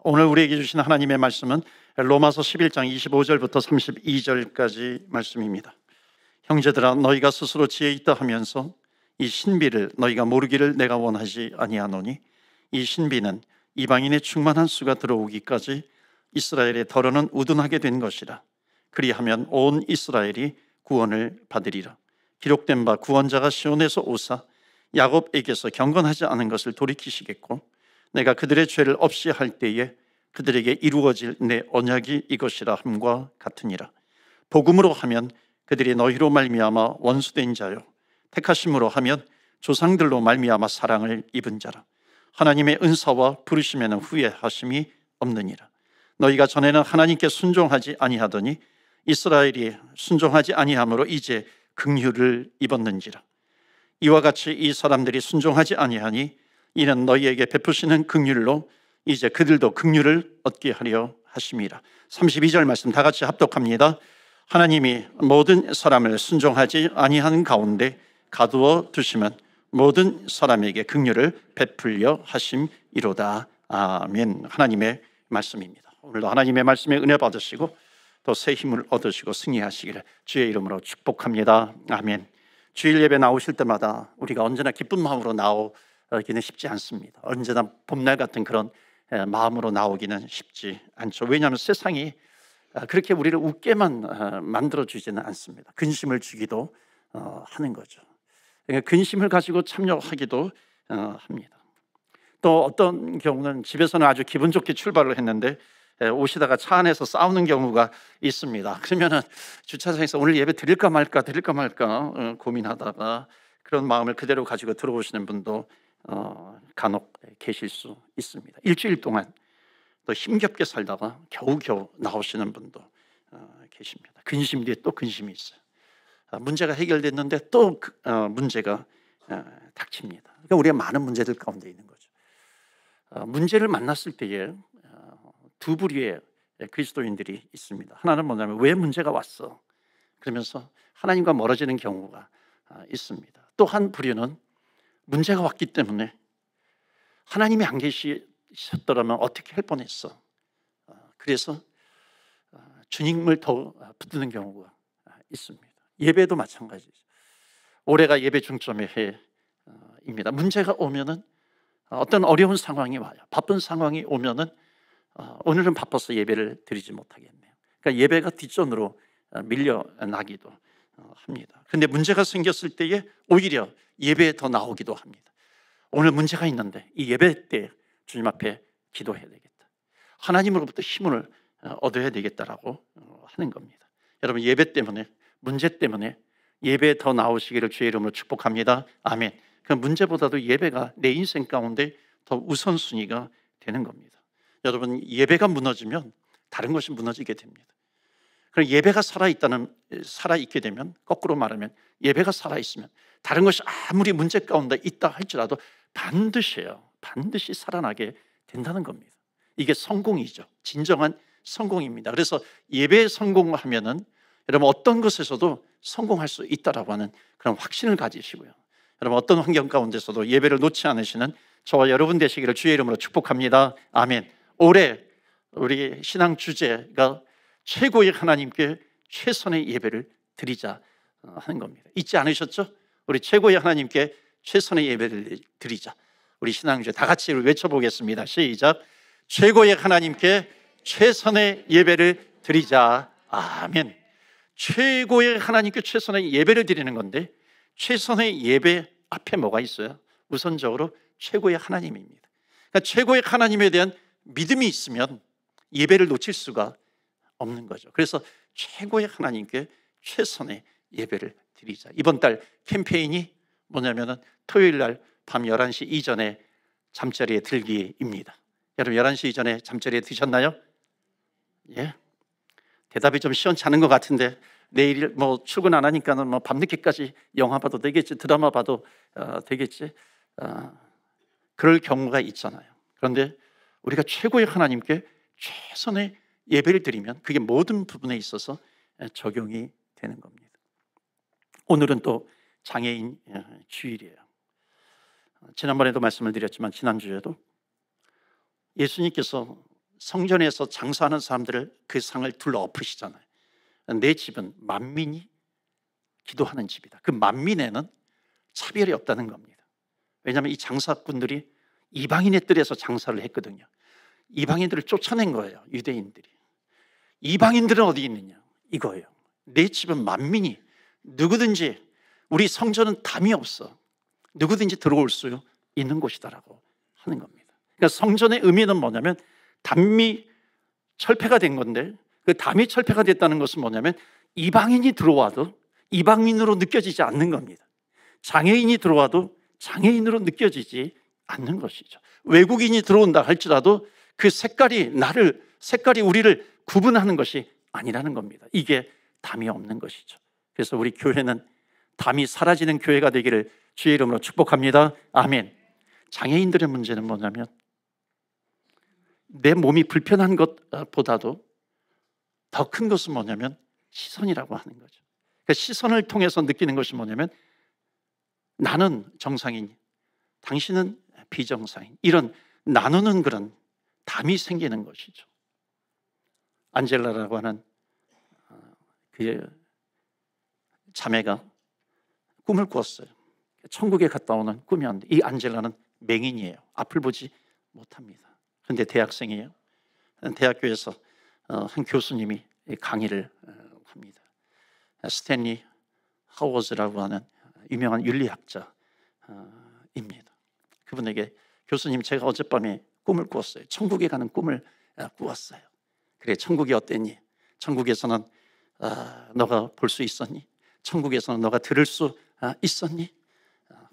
오늘 우리에게 주신 하나님의 말씀은 로마서 11장 25절부터 32절까지 말씀입니다. 형제들아, 너희가 스스로 지혜 있다 하면서 이 신비를 너희가 모르기를 내가 원하지 아니하노니, 이 신비는 이방인의 충만한 수가 들어오기까지 이스라엘의 더러는 우둔하게 된 것이라. 그리하면 온 이스라엘이 구원을 받으리라. 기록된 바 구원자가 시온에서 오사 야곱에게서 경건하지 않은 것을 돌이키시겠고, 내가 그들의 죄를 없이 할 때에 그들에게 이루어질 내 언약이 이것이라 함과 같으니라. 복음으로 하면 그들이 너희로 말미암아 원수된 자요, 택하심으로 하면 조상들로 말미암아 사랑을 입은 자라. 하나님의 은사와 부르심에는 후회하심이 없느니라. 너희가 전에는 하나님께 순종하지 아니하더니 이스라엘이 순종하지 아니함으로 이제 긍휼을 입었는지라. 이와 같이 이 사람들이 순종하지 아니하니 이는 너희에게 베푸시는 긍휼로 이제 그들도 긍휼을 얻게 하려 하심이라. 32절 말씀 다 같이 합독합니다. 하나님이 모든 사람을 순종하지 아니하는 가운데 가두어 두시면 모든 사람에게 긍휼을 베풀려 하심이로다. 아멘. 하나님의 말씀입니다. 오늘도 하나님의 말씀에 은혜 받으시고 또 새 힘을 얻으시고 승리하시기를 주의 이름으로 축복합니다. 아멘. 주일 예배 나오실 때마다 우리가 언제나 기쁜 마음으로 나오기는 쉽지 않습니다. 언제나 봄날 같은 그런 마음으로 나오기는 쉽지 않죠. 왜냐하면 세상이 그렇게 우리를 웃게만 만들어주지는 않습니다. 근심을 주기도 하는 거죠. 근심을 가지고 참여하기도 합니다. 또 어떤 경우는 집에서는 아주 기분 좋게 출발을 했는데 오시다가 차 안에서 싸우는 경우가 있습니다. 그러면은 주차장에서 오늘 예배 드릴까 말까 고민하다가 그런 마음을 그대로 가지고 들어오시는 분도 간혹 계실 수 있습니다. 일주일 동안 또 힘겹게 살다가 겨우겨우 나오시는 분도 계십니다. 근심 뒤에 또 근심이 있어요. 문제가 해결됐는데 또 문제가 닥칩니다. 그러니까 우리가 많은 문제들 가운데 있는 거죠. 문제를 만났을 때에 두 부류의 그리스도인들이 있습니다. 하나는 뭐냐면 왜 문제가 왔어? 그러면서 하나님과 멀어지는 경우가 있습니다. 또 한 부류는 문제가 왔기 때문에 하나님이 안 계셨더라면 어떻게 할 뻔했어. 그래서 주님을 더 붙드는 경우가 있습니다. 예배도 마찬가지죠. 올해가 예배 중점의 해입니다. 문제가 오면은 어떤 어려운 상황이 와요. 바쁜 상황이 오면은 오늘은 바빠서 예배를 드리지 못하겠네요. 그러니까 예배가 뒷전으로 밀려나기도 합니다. 그런데 문제가 생겼을 때에 오히려 예배에 더 나오기도 합니다. 오늘 문제가 있는데 이 예배 때 주님 앞에 기도해야 되겠다. 하나님으로부터 힘을 얻어야 되겠다라고 하는 겁니다. 여러분, 예배 때문에, 문제 때문에 예배에 더 나오시기를 주의 이름으로 축복합니다. 아멘. 그 문제보다도 예배가 내 인생 가운데 더 우선순위가 되는 겁니다. 여러분, 예배가 무너지면 다른 것이 무너지게 됩니다. 그럼 예배가 살아있게 되면, 거꾸로 말하면 예배가 살아있으면 다른 것이 아무리 문제 가운데 있다 할지라도 반드시 살아나게 된다는 겁니다. 이게 성공이죠. 진정한 성공입니다. 그래서 예배에 성공하면은 여러분 어떤 것에서도 성공할 수 있다라고 하는 그런 확신을 가지시고요. 여러분 어떤 환경 가운데서도 예배를 놓지 않으시는 저와 여러분 되시기를 주의 이름으로 축복합니다. 아멘. 올해 우리 신앙 주제가 최고의 하나님께 최선의 예배를 드리자 하는 겁니다. 잊지 않으셨죠? 우리 최고의 하나님께 최선의 예배를 드리자. 우리 신앙 주제 다 같이 외쳐보겠습니다. 시작. 최고의 하나님께 최선의 예배를 드리자. 아멘. 최고의 하나님께 최선의 예배를 드리는 건데, 최선의 예배 앞에 뭐가 있어요? 우선적으로 최고의 하나님입니다. 그러니까 최고의 하나님에 대한 믿음이 있으면 예배를 놓칠 수가 없는 거죠. 그래서 최고의 하나님께 최선의 예배를 드리자. 이번 달 캠페인이 뭐냐면은 토요일 날 밤 11시 이전에 잠자리에 들기입니다. 여러분 11시 이전에 잠자리에 드셨나요? 예. 대답이 좀 시원찮은 것 같은데, 내일 뭐 출근 안 하니까는 뭐 밤늦게까지 영화 봐도 되겠지, 드라마 봐도 되겠지. 그럴 경우가 있잖아요. 그런데 우리가 최고의 하나님께 최선의 예배를 드리면 그게 모든 부분에 있어서 적용이 되는 겁니다. 오늘은 또 장애인 주일이에요. 지난번에도 말씀을 드렸지만 지난주에도 예수님께서 성전에서 장사하는 사람들을 그 상을 둘러 엎으시잖아요. 내 집은 만민이 기도하는 집이다. 그 만민에는 차별이 없다는 겁니다. 왜냐하면 이 장사꾼들이 이방인의 뜰에서 장사를 했거든요. 이방인들을 쫓아낸 거예요, 유대인들이. 이방인들은 어디 있느냐 이거예요. 내 집은 만민이, 누구든지, 우리 성전은 담이 없어, 누구든지 들어올 수 있는 곳이다라고 하는 겁니다. 그러니까 성전의 의미는 뭐냐면 담이 철폐가 된 건데, 그 담이 철폐가 됐다는 것은 뭐냐면 이방인이 들어와도 이방인으로 느껴지지 않는 겁니다. 장애인이 들어와도 장애인으로 느껴지지 않는 것이죠. 외국인이 들어온다 할지라도 그 색깔이 우리를 구분하는 것이 아니라는 겁니다. 이게 담이 없는 것이죠. 그래서 우리 교회는 담이 사라지는 교회가 되기를 주의 이름으로 축복합니다. 아멘. 장애인들의 문제는 뭐냐면 내 몸이 불편한 것보다도 더 큰 것은 뭐냐면 시선이라고 하는 거죠. 그 시선을 통해서 느끼는 것이 뭐냐면 나는 정상인, 당신은 비정상인, 이런 나누는 그런 담이 생기는 것이죠. 안젤라라고 하는 그 자매가 꿈을 꾸었어요. 천국에 갔다 오는 꿈이었는데, 이 안젤라는 맹인이에요. 앞을 보지 못합니다. 그런데 대학생이에요. 대학교에서 한 교수님이 강의를 합니다. 스탠리 하워즈라고 하는 유명한 윤리학자입니다. 그분에게 교수님, 제가 어젯밤에 꿈을 꾸었어요. 천국에 가는 꿈을 꾸었어요. 그래, 천국이 어땠니? 천국에서는 너가 볼 수 있었니? 천국에서는 너가 들을 수 있었니?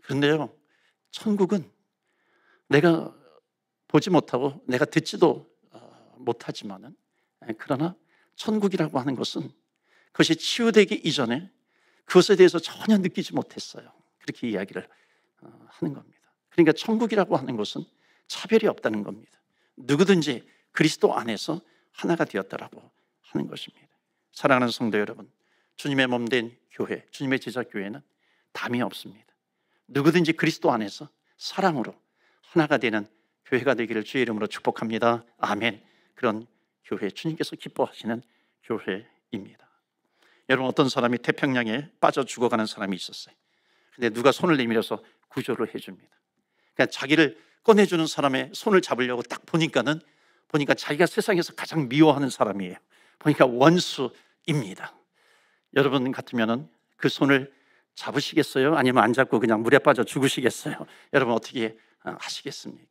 그런데요, 천국은 내가 보지 못하고 내가 듣지도 못하지만은, 그러나 천국이라고 하는 것은 그것이 치유되기 이전에 그것에 대해서 전혀 느끼지 못했어요. 그렇게 이야기를 하는 겁니다. 그러니까 천국이라고 하는 것은 차별이 없다는 겁니다. 누구든지 그리스도 안에서 하나가 되었다라고 하는 것입니다. 사랑하는 성도 여러분, 주님의 몸된 교회, 주님의 제자 교회는 담이 없습니다. 누구든지 그리스도 안에서 사랑으로 하나가 되는 교회가 되기를 주의 이름으로 축복합니다. 아멘. 그런 교회, 주님께서 기뻐하시는 교회입니다. 여러분, 어떤 사람이 태평양에 빠져 죽어가는 사람이 있었어요. 근데 누가 손을 내밀어서 구조를 해줍니다. 그러니까 자기를 꺼내주는 사람의 손을 잡으려고 딱 보니까 자기가 세상에서 가장 미워하는 사람이에요. 보니까 원수입니다. 여러분 같으면 그 손을 잡으시겠어요? 아니면 안 잡고 그냥 물에 빠져 죽으시겠어요? 여러분 어떻게 하시겠습니까?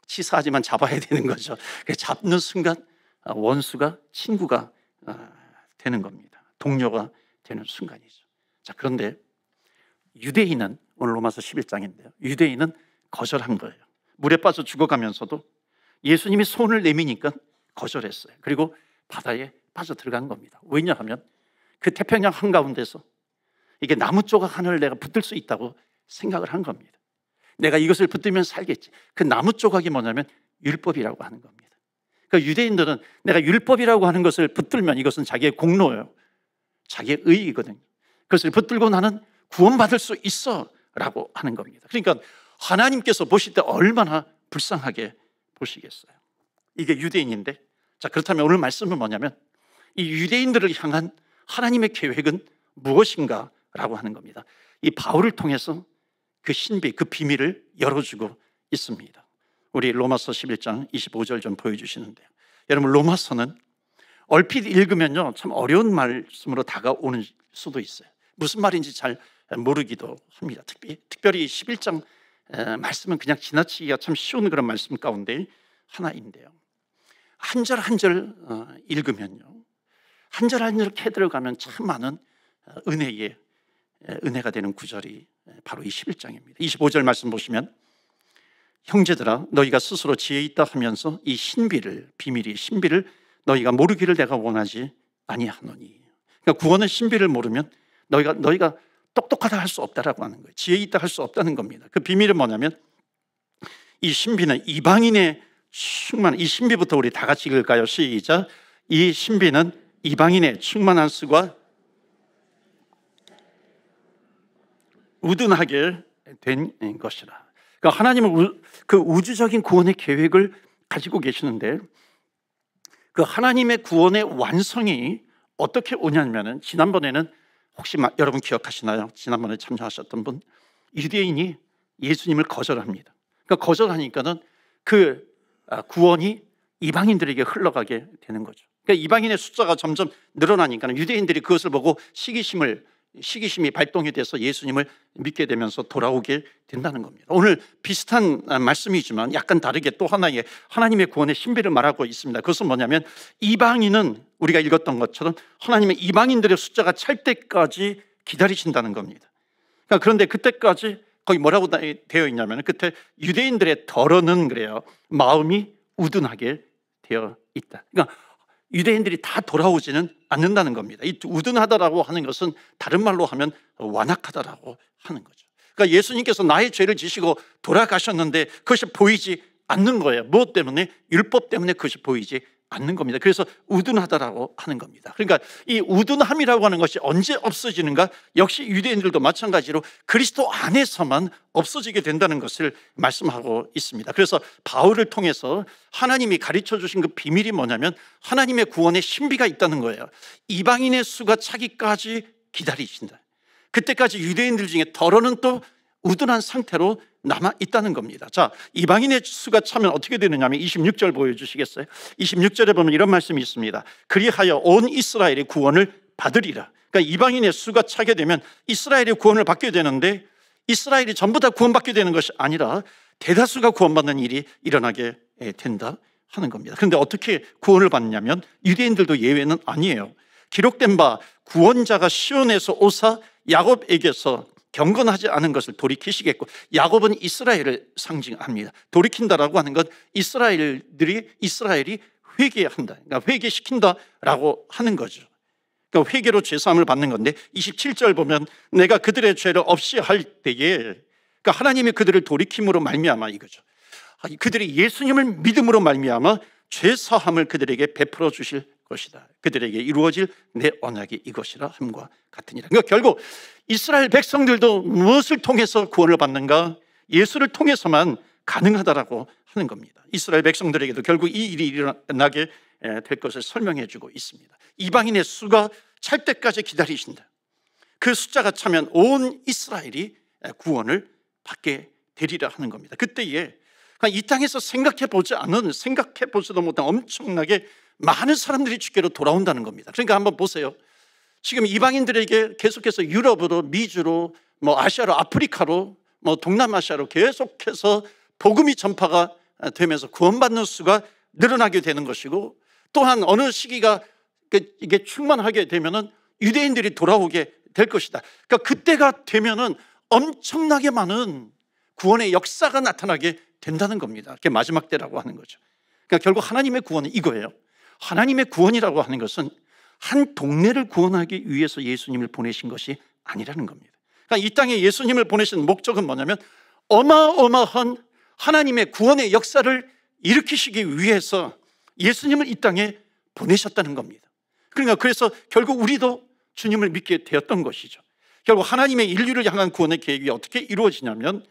치사하지만 잡아야 되는 거죠. 잡는 순간 원수가 친구가 되는 겁니다. 동료가 되는 순간이죠. 자, 그런데 유대인은, 오늘 로마서 11장인데요, 유대인은 거절한 거예요. 물에 빠져 죽어가면서도 예수님이 손을 내미니까 거절했어요. 그리고 바다에 빠져 들어간 겁니다. 왜냐하면 그 태평양 한가운데서 이게 나무 조각 하나를 내가 붙들 수 있다고 생각을 한 겁니다. 내가 이것을 붙들면 살겠지. 그 나무 조각이 뭐냐면 율법이라고 하는 겁니다. 그러니까 유대인들은 내가 율법이라고 하는 것을 붙들면 이것은 자기의 공로예요. 자기의 의의거든요. 그것을 붙들고 나는 구원받을 수 있어 라고 하는 겁니다. 그러니까 하나님께서 보실 때 얼마나 불쌍하게 보시겠어요. 이게 유대인인데, 자, 그렇다면 오늘 말씀은 뭐냐면 이 유대인들을 향한 하나님의 계획은 무엇인가 라고 하는 겁니다. 이 바울을 통해서 그 신비, 그 비밀을 열어주고 있습니다. 우리 로마서 11장 25절 좀 보여주시는데요, 여러분, 로마서는 얼핏 읽으면요 참 어려운 말씀으로 다가오는 수도 있어요. 무슨 말인지 잘 모르기도 합니다. 특별히 11장 말씀은 그냥 지나치기가 참 쉬운 그런 말씀 가운데 하나인데요, 한 절 한 절 읽으면요, 한 절 한 절 캐 들어가면 참 많은 은혜가 되는 구절이 바로 이 11장입니다. 25절 말씀 보시면, 형제들아, 너희가 스스로 지혜 있다 하면서 이 신비를 너희가 모르기를 내가 원하지 아니하노니. 그러니까 구원의 신비를 모르면 너희가 똑똑하다 할 수 없다라고 하는 거예요. 지혜 있다 할 수 없다는 겁니다. 그 비밀은 뭐냐면 이 신비는 이방인의 충만, 이 신비부터 우리 다 같이 읽을까요? 시작. 이 신비는 이방인의 충만한 수가 우둔하게 된 것이라. 그러니까 하나님은 그 우주적인 구원의 계획을 가지고 계시는데, 그 하나님의 구원의 완성이 어떻게 오냐면은, 지난번에는 혹시 여러분 기억하시나요? 지난번에 참여하셨던 분, 유대인이 예수님을 거절합니다. 그러니까 거절하니까는 그 구원이 이방인들에게 흘러가게 되는 거죠. 그러니까 이방인의 숫자가 점점 늘어나니까 유대인들이 그것을 보고 시기심이 발동이 돼서 예수님을 믿게 되면서 돌아오게 된다는 겁니다. 오늘 비슷한 말씀이지만 약간 다르게 또 하나의 하나님의 구원의 신비를 말하고 있습니다. 그것은 뭐냐면, 이방인은 우리가 읽었던 것처럼 하나님의 이방인들의 숫자가 찰 때까지 기다리신다는 겁니다. 그러니까 그런데 그때까지 거기 뭐라고 되어 있냐면, 그때 유대인들의 덜어는 그래요, 마음이 우둔하게 되어 있다. 그러니까 유대인들이 다 돌아오지는 않는다는 겁니다. 이 우둔하다라고 하는 것은 다른 말로 하면 완악하다라고 하는 거죠. 그러니까 예수님께서 나의 죄를 지시고 돌아가셨는데 그것이 보이지 않는 거예요. 무엇 때문에? 율법 때문에 그것이 보이지 않는 겁니다. 그래서 우둔하다라고 하는 겁니다. 그러니까 이 우둔함이라고 하는 것이 언제 없어지는가? 역시 유대인들도 마찬가지로 그리스도 안에서만 없어지게 된다는 것을 말씀하고 있습니다. 그래서 바울을 통해서 하나님이 가르쳐 주신 그 비밀이 뭐냐면, 하나님의 구원의 신비가 있다는 거예요. 이방인의 수가 차기까지 기다리신다. 그때까지 유대인들 중에 덜어는 또 우둔한 상태로 남아 있다는 겁니다. 자, 이방인의 수가 차면 어떻게 되느냐 하면 26절 보여주시겠어요? 26절에 보면 이런 말씀이 있습니다. 그리하여 온 이스라엘이 구원을 받으리라. 그러니까 이방인의 수가 차게 되면 이스라엘이 구원을 받게 되는데, 이스라엘이 전부 다 구원받게 되는 것이 아니라 대다수가 구원받는 일이 일어나게 된다 하는 겁니다. 그런데 어떻게 구원을 받냐면, 유대인들도 예외는 아니에요. 기록된 바 구원자가 시온에서 오사 야곱에게서 경건하지 않은 것을 돌이키시겠고, 야곱은 이스라엘을 상징합니다. 돌이킨다라고 하는 것, 이스라엘이 회개한다, 그러니까 회개시킨다라고 하는 거죠. 그러니까 회개로 죄사함을 받는 건데, 27절 보면 내가 그들의 죄를 없이 할 때에, 그러니까 하나님이 그들을 돌이킴으로 말미암아 이거죠. 그들이 예수님을 믿음으로 말미암아 죄사함을 그들에게 베풀어 주실 것이다. 그들에게 이루어질 내 언약이 이것이라 함과 같으니라. 그러니까 결국 이스라엘 백성들도 무엇을 통해서 구원을 받는가? 예수를 통해서만 가능하다라고 하는 겁니다. 이스라엘 백성들에게도 결국 이 일이 일어나게 될 것을 설명해 주고 있습니다. 이방인의 수가 찰 때까지 기다리신다. 그 숫자가 차면 온 이스라엘이 구원을 받게 되리라 하는 겁니다. 그때에 이 땅에서 생각해 보지도 못한 엄청나게 많은 사람들이 주께로 돌아온다는 겁니다. 그러니까 한번 보세요. 지금 이방인들에게 계속해서 유럽으로, 미주로, 아시아로, 아프리카로, 동남아시아로 계속해서 복음이 전파가 되면서 구원받는 수가 늘어나게 되는 것이고, 또한 어느 시기가 이게 충만하게 되면은 유대인들이 돌아오게 될 것이다. 그러니까 그때가 되면은 엄청나게 많은 구원의 역사가 나타나게 된다는 겁니다. 그게 마지막 때라고 하는 거죠. 그러니까 결국 하나님의 구원은 이거예요. 하나님의 구원이라고 하는 것은 한 동네를 구원하기 위해서 예수님을 보내신 것이 아니라는 겁니다. 그러니까 이 땅에 예수님을 보내신 목적은 뭐냐면, 어마어마한 하나님의 구원의 역사를 일으키시기 위해서 예수님을 이 땅에 보내셨다는 겁니다. 그러니까 그래서 결국 우리도 주님을 믿게 되었던 것이죠. 결국 하나님의 인류를 향한 구원의 계획이 어떻게 이루어지냐면,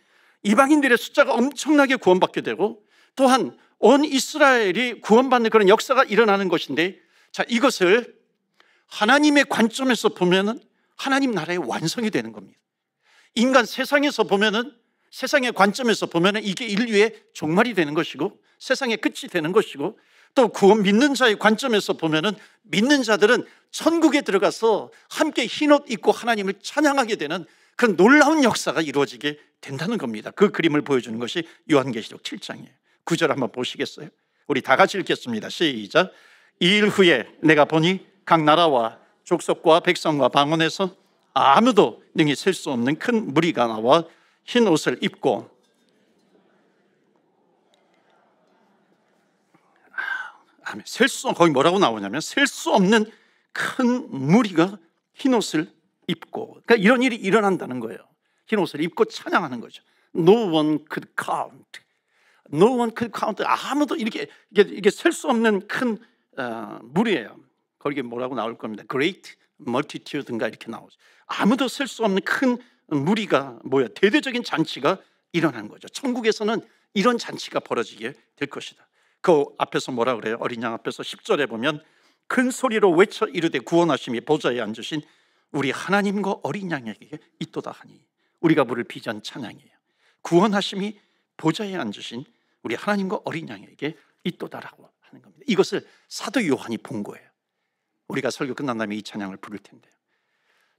이방인들의 숫자가 엄청나게 구원받게 되고, 또한 온 이스라엘이 구원받는 그런 역사가 일어나는 것인데, 자, 이것을 하나님의 관점에서 보면은 하나님 나라의 완성이 되는 겁니다. 인간 세상에서 보면은, 세상의 관점에서 보면은 이게 인류의 종말이 되는 것이고 세상의 끝이 되는 것이고, 또 구원 믿는 자의 관점에서 보면은 믿는 자들은 천국에 들어가서 함께 흰옷 입고 하나님을 찬양하게 되는 그런 놀라운 역사가 이루어지게 된다는 겁니다. 그 그림을 보여주는 것이 요한계시록 7장이에요. 9절 한번 보시겠어요? 우리 다 같이 읽겠습니다. 시작. 이 일 후에 내가 보니 각 나라와 족속과 백성과 방언에서 아무도 능히 셀 수 없는 큰 무리가 나와 흰 옷을 입고, 거기 뭐라고 나오냐면 셀 수 없는 큰 무리가 흰 옷을 입고, 그러니까 이런 일이 일어난다는 거예요. 흰 옷을 입고 찬양하는 거죠. No one could count. No one could count. 아무도 이게 셀 수 없는 큰 무리예요. 거기에 뭐라고 나올 겁니다. Great multitude인가 이렇게 나오죠. 아무도 셀 수 없는 큰 무리가 뭐야? 대대적인 잔치가 일어나는 거죠. 천국에서는 이런 잔치가 벌어지게 될 것이다. 그 앞에서 뭐라 그래요? 어린 양 앞에서 10절에 보면 큰 소리로 외쳐 이르되 구원하심이 보좌에 앉으신 우리 하나님과 어린 양에게 있도다 하니, 우리가 부를 비전 찬양이에요. 구원하심이 보좌에 앉으신 우리 하나님과 어린 양에게 있도다라고 하는 겁니다. 이것을 사도 요한이 본 거예요. 우리가 설교 끝난 다음에 이 찬양을 부를 텐데요,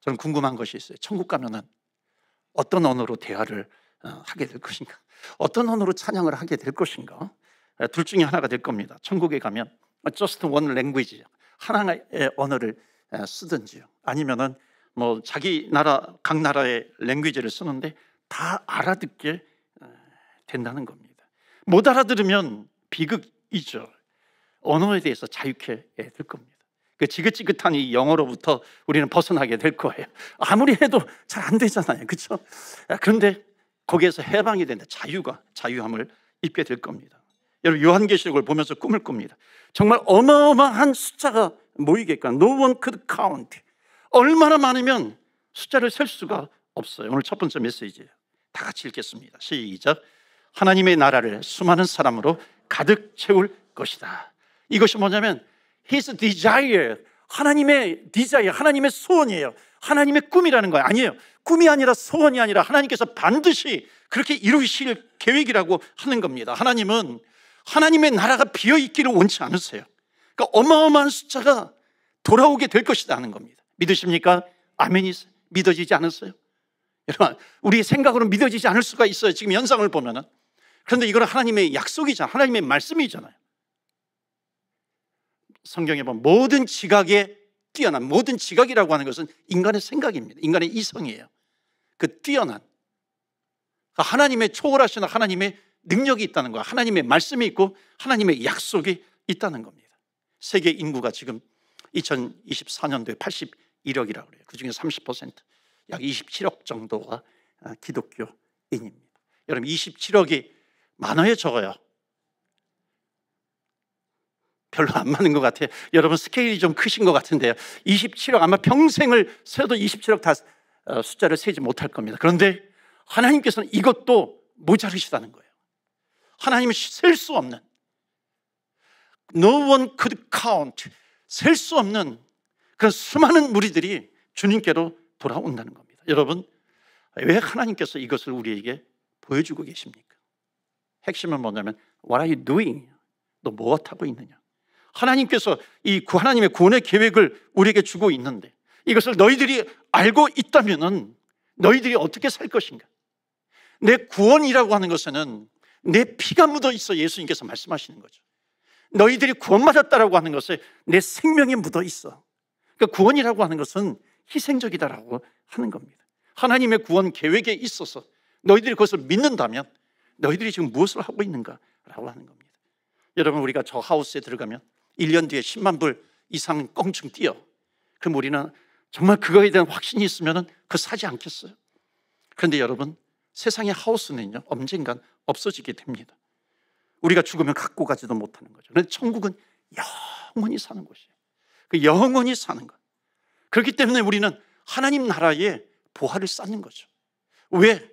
저는 궁금한 것이 있어요. 천국 가면은 어떤 언어로 대화를 하게 될 것인가? 어떤 언어로 찬양을 하게 될 것인가? 둘 중에 하나가 될 겁니다. 천국에 가면 just one language, 하나의 언어를 쓰든지요, 아니면은 뭐 자기 나라 각 나라의 랭귀지를 쓰는데 다 알아듣게 된다는 겁니다. 못 알아들으면 비극이죠. 언어에 대해서 자유케 될 겁니다. 그 지긋지긋한 이 영어로부터 우리는 벗어나게 될 거예요. 아무리 해도 잘 안 되잖아요, 그렇죠? 그런데 거기에서 해방이 된다. 자유함을 입게 될 겁니다. 여러분, 요한계시록을 보면서 꿈을 꿉니다. 정말 어마어마한 숫자가 모이게끔, no one could count. 얼마나 많으면 숫자를 셀 수가 없어요. 오늘 첫 번째 메시지예요. 다 같이 읽겠습니다. 시작. 하나님의 나라를 수많은 사람으로 가득 채울 것이다. 이것이 뭐냐면 His desire, 하나님의 desire, 하나님의 소원이에요. 하나님의 꿈이라는 거예요. 아니에요. 꿈이 아니라 소원이 아니라 하나님께서 반드시 그렇게 이루실 계획이라고 하는 겁니다. 하나님은 하나님의 나라가 비어있기를 원치 않으세요. 그러니까 어마어마한 숫자가 돌아오게 될 것이다 하는 겁니다. 믿으십니까? 아멘이 믿어지지 않았어요? 여러분, 우리의 생각으로 믿어지지 않을 수가 있어요, 지금 현상을 보면은. 그런데 이거는 하나님의 약속이잖아요. 하나님의 말씀이잖아요. 성경에 보면 모든 지각에 뛰어난, 모든 지각이라고 하는 것은 인간의 생각입니다. 인간의 이성이에요. 그 뛰어난, 하나님의 초월하신 하나님의 능력이 있다는 거야. 하나님의 말씀이 있고 하나님의 약속이 있다는 겁니다. 세계 인구가 지금 2024년도에 81억이라고 그래요. 그중에 30%, 약 27억 정도가 기독교인입니다. 여러분, 27억이 많아요, 적어요? 별로 안 많은 것 같아요. 여러분, 스케일이 좀 크신 것 같은데요. 27억, 아마 평생을 세도 27억 다 숫자를 세지 못할 겁니다. 그런데 하나님께서는 이것도 모자르시다는 거예요. 하나님은 셀 수 없는, no one could count, 셀 수 없는 그런 수많은 무리들이 주님께로 돌아온다는 겁니다. 여러분, 왜 하나님께서 이것을 우리에게 보여주고 계십니까? 핵심은 뭐냐면 What are you doing? 너 무엇하고 있느냐? 하나님께서 이 하나님의 구원의 계획을 우리에게 주고 있는데 이것을 너희들이 알고 있다면 너희들이 어떻게 살 것인가? 내 구원이라고 하는 것에는 내 피가 묻어 있어 예수님께서 말씀하시는 거죠. 너희들이 구원받았다라고 하는 것에 내 생명이 묻어 있어. 그러니까 구원이라고 하는 것은 희생적이다라고 하는 겁니다. 하나님의 구원 계획에 있어서 너희들이 그것을 믿는다면 너희들이 지금 무엇을 하고 있는가라고 하는 겁니다. 여러분, 우리가 저 하우스에 들어가면 1년 뒤에 10만 불 이상 껑충 뛰어. 그럼 우리는 정말 그거에 대한 확신이 있으면 그거 사지 않겠어요? 그런데 여러분, 세상의 하우스는요, 언젠간 없어지게 됩니다. 우리가 죽으면 갖고 가지도 못하는 거죠. 그런데 천국은 영원히 사는 곳이에요. 그 영원히 사는 것. 그렇기 때문에 우리는 하나님 나라에 보화를 쌓는 거죠. 왜?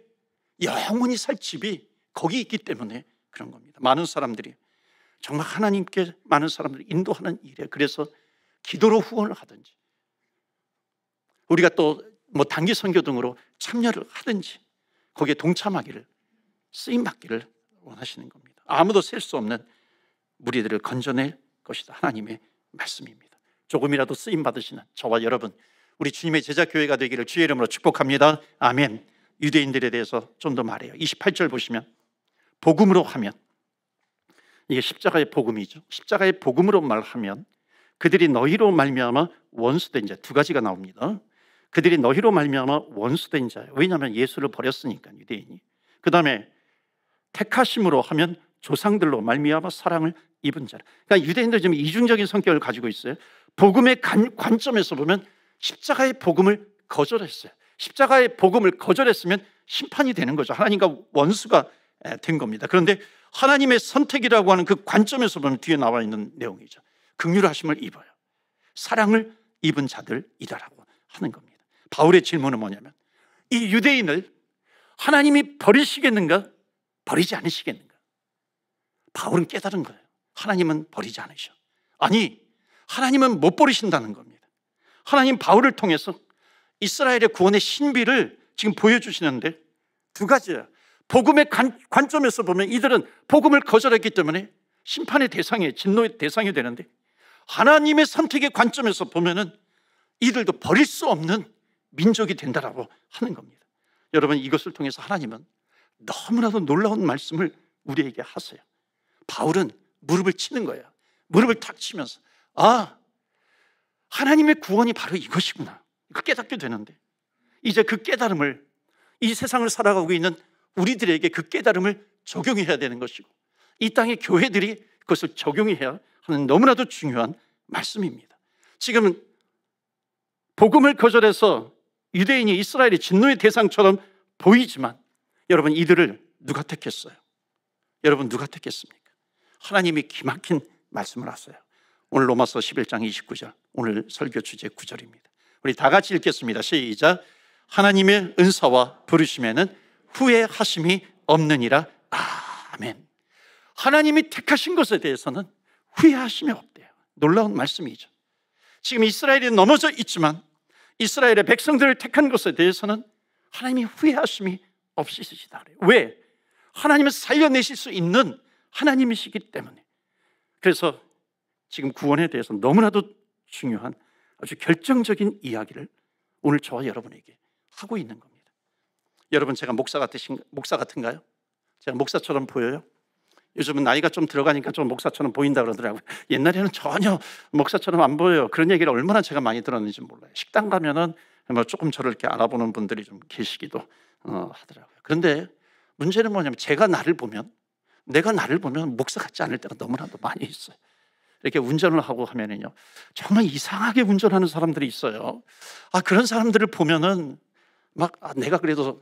영원히 살 집이 거기 있기 때문에 그런 겁니다. 많은 사람들이 정말 하나님께 많은 사람들을 인도하는 일에, 그래서 기도로 후원을 하든지 우리가 또 뭐 단기 선교 등으로 참여를 하든지 거기에 동참하기를, 쓰임받기를 원하시는 겁니다. 아무도 셀 수 없는 무리들을 건져낼 것이다. 하나님의 말씀입니다. 조금이라도 쓰임받으시는 저와 여러분, 우리 주님의 제자 교회가 되기를 주의 이름으로 축복합니다. 아멘. 유대인들에 대해서 좀 더 말해요. 28절 보시면 복음으로 하면, 이게 십자가의 복음이죠. 십자가의 복음으로 말하면 그들이 너희로 말미암아 원수된 자, 두 가지가 나옵니다. 그들이 너희로 말미암아 원수된 자예요. 왜냐하면 예수를 버렸으니까, 유대인이. 그 다음에 택하심으로 하면 조상들로 말미암아 사랑을 입은 자라. 그러니까 유대인들 좀 이중적인 성격을 가지고 있어요. 복음의 관점에서 보면 십자가의 복음을 거절했어요. 십자가의 복음을 거절했으면 심판이 되는 거죠. 하나님과 원수가 된 겁니다. 그런데 하나님의 선택이라고 하는 그 관점에서 보면 뒤에 나와 있는 내용이죠. 긍휼하심을 입어요. 사랑을 입은 자들이라고 하는 겁니다. 바울의 질문은 뭐냐면 이 유대인을 하나님이 버리시겠는가? 버리지 않으시겠는가? 바울은 깨달은 거예요. 하나님은 버리지 않으셔. 아니, 하나님은 못 버리신다는 겁니다. 하나님 바울을 통해서 이스라엘의 구원의 신비를 지금 보여주시는데 두 가지예요. 복음의 관점에서 보면 이들은 복음을 거절했기 때문에 심판의 대상이, 진노의 대상이 되는데, 하나님의 선택의 관점에서 보면은 이들도 버릴 수 없는 민족이 된다라고 하는 겁니다. 여러분, 이것을 통해서 하나님은 너무나도 놀라운 말씀을 우리에게 하세요. 바울은 무릎을 치는 거예요. 무릎을 탁 치면서, 아, 하나님의 구원이 바로 이것이구나, 이거 깨닫게 되는데, 이제 그 깨달음을 이 세상을 살아가고 있는 우리들에게 그 깨달음을 적용해야 되는 것이고, 이 땅의 교회들이 그것을 적용해야 하는 너무나도 중요한 말씀입니다. 지금 복음을 거절해서 유대인이 이스라엘의 진노의 대상처럼 보이지만, 여러분, 이들을 누가 택했어요? 여러분, 누가 택했습니까? 하나님이 기막힌 말씀을 하세요. 오늘 로마서 11장 29절, 오늘 설교 주제 9절입니다. 우리 다 같이 읽겠습니다. 시작. 하나님의 은사와 부르심에는 후회하심이 없느니라. 아멘. 하나님이 택하신 것에 대해서는 후회하심이 없대요. 놀라운 말씀이죠. 지금 이스라엘이 넘어져 있지만 이스라엘의 백성들을 택한 것에 대해서는 하나님이 후회하심이 없으시다. 왜? 하나님은 살려내실 수 있는 하나님이시기 때문에. 그래서 지금 구원에 대해서 너무나도 중요한 아주 결정적인 이야기를 오늘 저와 여러분에게 하고 있는 겁니다. 여러분, 제가 목사 같은가요? 제가 목사처럼 보여요? 요즘은 나이가 좀 들어가니까 좀 목사처럼 보인다 그러더라고요. 옛날에는 전혀 목사처럼 안 보여요. 그런 얘기를 얼마나 제가 많이 들었는지 몰라요. 식당 가면은 뭐 조금 저를 이렇게 알아보는 분들이 좀 계시기도 하더라고요. 그런데 문제는 뭐냐면, 제가 나를 보면, 내가 나를 보면 목사 같지 않을 때가 너무나도 많이 있어요. 이렇게 운전을 하고 하면은요, 정말 이상하게 운전하는 사람들이 있어요. 그런 사람들을 보면은 막, 내가 그래도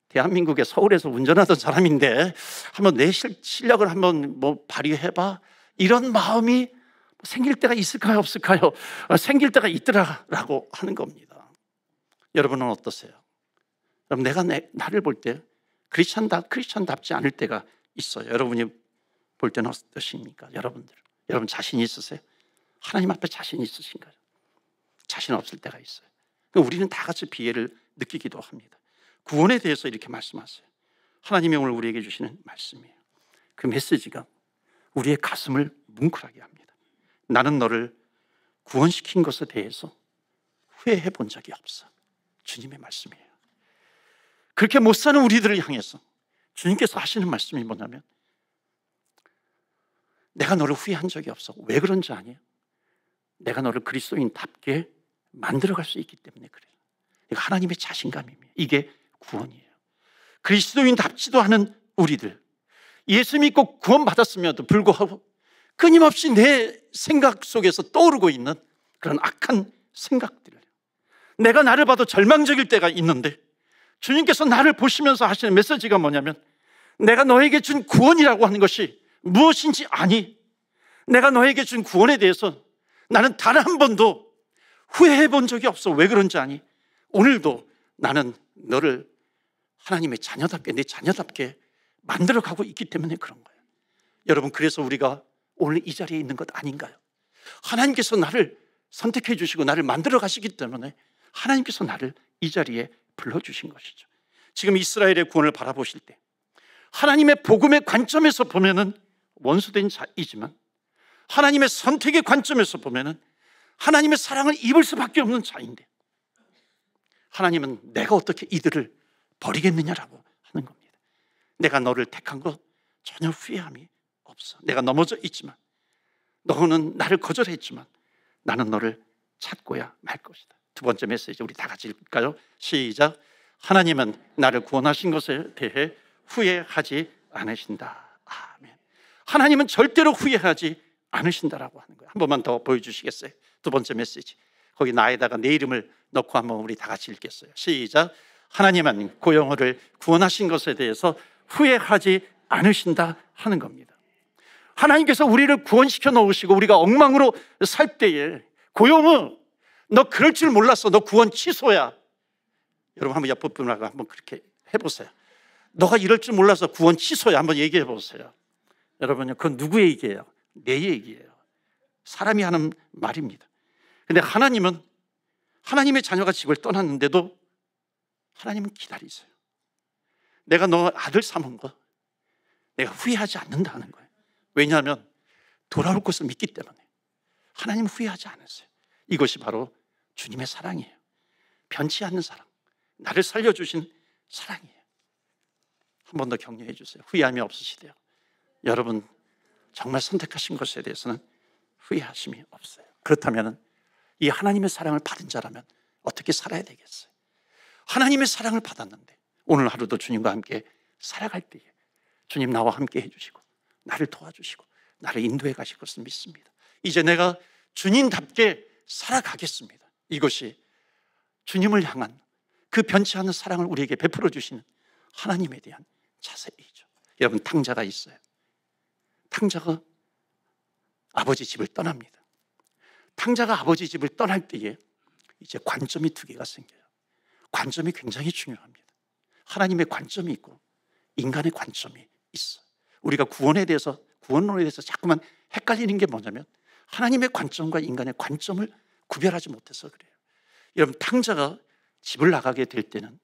대한민국의 서울에서 운전하던 사람인데 한번 내 실력을 한번 뭐 발휘해봐, 이런 마음이 생길 때가 있을까요, 없을까요? 생길 때가 있더라라고 하는 겁니다. 여러분은 어떠세요? 그럼 내가 나를 볼 때 크리스찬답지 않을 때가 있어요. 여러분이 볼 때는 어떠십니까? 여러분 자신 있으세요? 하나님 앞에 자신 있으신가요? 자신 없을 때가 있어요. 우리는 다 같이 비애를 느끼기도 합니다. 구원에 대해서 이렇게 말씀하세요. 하나님이 오늘 우리에게 주시는 말씀이에요. 그 메시지가 우리의 가슴을 뭉클하게 합니다. 나는 너를 구원시킨 것에 대해서 후회해 본 적이 없어. 주님의 말씀이에요. 그렇게 못 사는 우리들을 향해서 주님께서 하시는 말씀이 뭐냐면, 내가 너를 후회한 적이 없어. 왜 그런지 아니에요? 내가 너를 그리스도인답게 만들어갈 수 있기 때문에 그래요. 이거 하나님의 자신감입니다. 이게 구원이에요. 그리스도인답지도 않은 우리들, 예수 믿고 구원받았음에도 불구하고 끊임없이 내 생각 속에서 떠오르고 있는 그런 악한 생각들, 내가 나를 봐도 절망적일 때가 있는데 주님께서 나를 보시면서 하시는 메시지가 뭐냐면, 내가 너에게 준 구원이라고 하는 것이 무엇인지 아니? 내가 너에게 준 구원에 대해서 나는 단 한 번도 후회해 본 적이 없어. 왜 그런지 아니? 오늘도 나는 너를 하나님의 자녀답게, 내 자녀답게 만들어가고 있기 때문에 그런 거예요. 여러분, 그래서 우리가 오늘 이 자리에 있는 것 아닌가요? 하나님께서 나를 선택해 주시고 나를 만들어 가시기 때문에 하나님께서 나를 이 자리에 불러주신 것이죠. 지금 이스라엘의 구원을 바라보실 때 하나님의 복음의 관점에서 보면은 원수된 자이지만, 하나님의 선택의 관점에서 보면은 하나님의 사랑을 입을 수밖에 없는 자인데, 하나님은 내가 어떻게 이들을 버리겠느냐라고 하는 겁니다. 내가 너를 택한 것 전혀 후회함이 없어. 내가 넘어져 있지만, 너는 나를 거절했지만 나는 너를 찾고야 말 것이다. 두 번째 메시지 우리 다 같이 읽을까요? 시작. 하나님은 나를 구원하신 것에 대해 후회하지 않으신다. 아멘. 하나님은 절대로 후회하지 않으신다라고 하는 거예요. 한 번만 더 보여주시겠어요? 두 번째 메시지, 거기 나에다가 내 이름을 넣고 한번 우리 다 같이 읽겠어요. 시작. 하나님은 고영호를 구원하신 것에 대해서 후회하지 않으신다 하는 겁니다. 하나님께서 우리를 구원시켜 놓으시고 우리가 엉망으로 살 때에, 고영호, 너 그럴 줄 몰랐어. 너 구원 취소야. 여러분, 한번 옆에 분하고 한번 그렇게 해보세요. 너가 이럴 줄 몰라서 구원 취소야. 한번 얘기해 보세요. 여러분요, 그건 누구의 얘기예요? 내 얘기예요. 사람이 하는 말입니다. 근데 하나님은, 하나님의 자녀가 집을 떠났는데도 하나님은 기다리세요. 내가 너 아들 삼은 거 내가 후회하지 않는다는 거예요. 왜냐하면 돌아올 것을 믿기 때문에. 하나님은 후회하지 않으세요. 이것이 바로 주님의 사랑이에요. 변치 않는 사랑, 나를 살려주신 사랑이에요. 한 번 더 격려해 주세요. 후회함이 없으시대요. 여러분 정말 선택하신 것에 대해서는 후회하심이 없어요. 그렇다면 이 하나님의 사랑을 받은 자라면 어떻게 살아야 되겠어요? 하나님의 사랑을 받았는데 오늘 하루도 주님과 함께 살아갈 때에 주님 나와 함께 해주시고 나를 도와주시고 나를 인도해 가실 것을 믿습니다. 이제 내가 주님답게 살아가겠습니다. 이것이 주님을 향한 그 변치 않는 사랑을 우리에게 베풀어 주시는 하나님에 대한 자세이죠. 여러분 탕자가 있어요. 탕자가 아버지 집을 떠납니다. 탕자가 아버지 집을 떠날 때에 이제 관점이 두 개가 생겨요. 관점이 굉장히 중요합니다. 하나님의 관점이 있고 인간의 관점이 있어. 우리가 구원에 대해서, 구원론에 대해서 자꾸만 헷갈리는 게 뭐냐면 하나님의 관점과 인간의 관점을 구별하지 못해서 그래요. 여러분 탕자가 집을 나가게 될 때는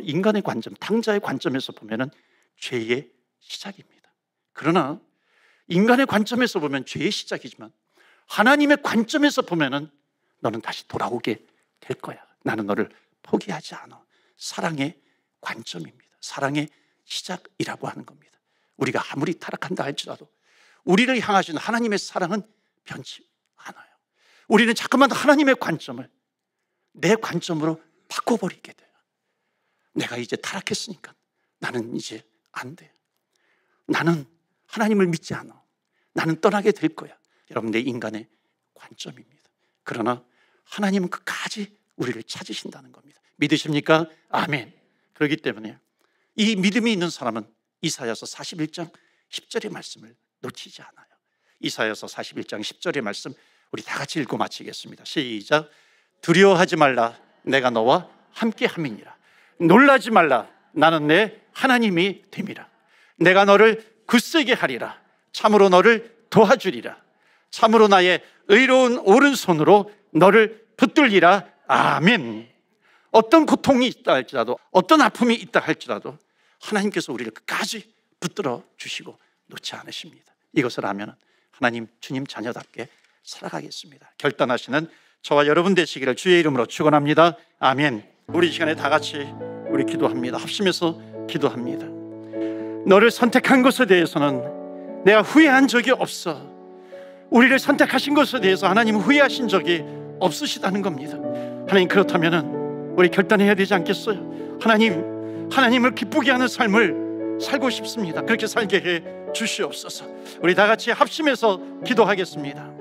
인간의 관점, 탕자의 관점에서 보면은 죄의 시작입니다. 그러나 인간의 관점에서 보면 죄의 시작이지만 하나님의 관점에서 보면은 너는 다시 돌아오게 될 거야. 나는 너를 포기하지 않아. 사랑의 관점입니다. 사랑의 시작이라고 하는 겁니다. 우리가 아무리 타락한다 할지라도 우리를 향하신 하나님의 사랑은 변치 않아요. 우리는 자꾸만 하나님의 관점을 내 관점으로 바꿔버리게 돼요. 내가 이제 타락했으니까 나는 이제 안 돼. 나는 하나님을 믿지 않아. 나는 떠나게 될 거야. 여러분 내 인간의 관점입니다. 그러나 하나님은 끝까지 우리를 찾으신다는 겁니다. 믿으십니까? 아멘. 그렇기 때문에 이 믿음이 있는 사람은 이사야서 41장 10절의 말씀을 놓치지 않아요. 이사야서 41장 10절의 말씀 우리 다 같이 읽고 마치겠습니다. 시작. 두려워하지 말라. 내가 너와 함께 함이니라. 놀라지 말라. 나는 내 하나님이 됨이라. 내가 너를 굳세게 하리라. 참으로 너를 도와주리라. 참으로 나의 의로운 오른손으로 너를 붙들리라. 아멘. 어떤 고통이 있다 할지라도, 어떤 아픔이 있다 할지라도 하나님께서 우리를 끝까지 붙들어 주시고 놓지 않으십니다. 이것을 하면 하나님 주님 자녀답게 살아가겠습니다. 결단하시는 저와 여러분 되시기를 주의 이름으로 축원합니다. 아멘. 우리 시간에 다 같이 우리 기도합니다. 합심해서 기도합니다. 너를 선택한 것에 대해서는 내가 후회한 적이 없어. 우리를 선택하신 것에 대해서 하나님은 후회하신 적이 없으시다는 겁니다. 하나님 그렇다면 우리 결단해야 되지 않겠어요? 하나님을 기쁘게 하는 삶을 살고 싶습니다. 그렇게 살게 해 주시옵소서. 우리 다 같이 합심해서 기도하겠습니다.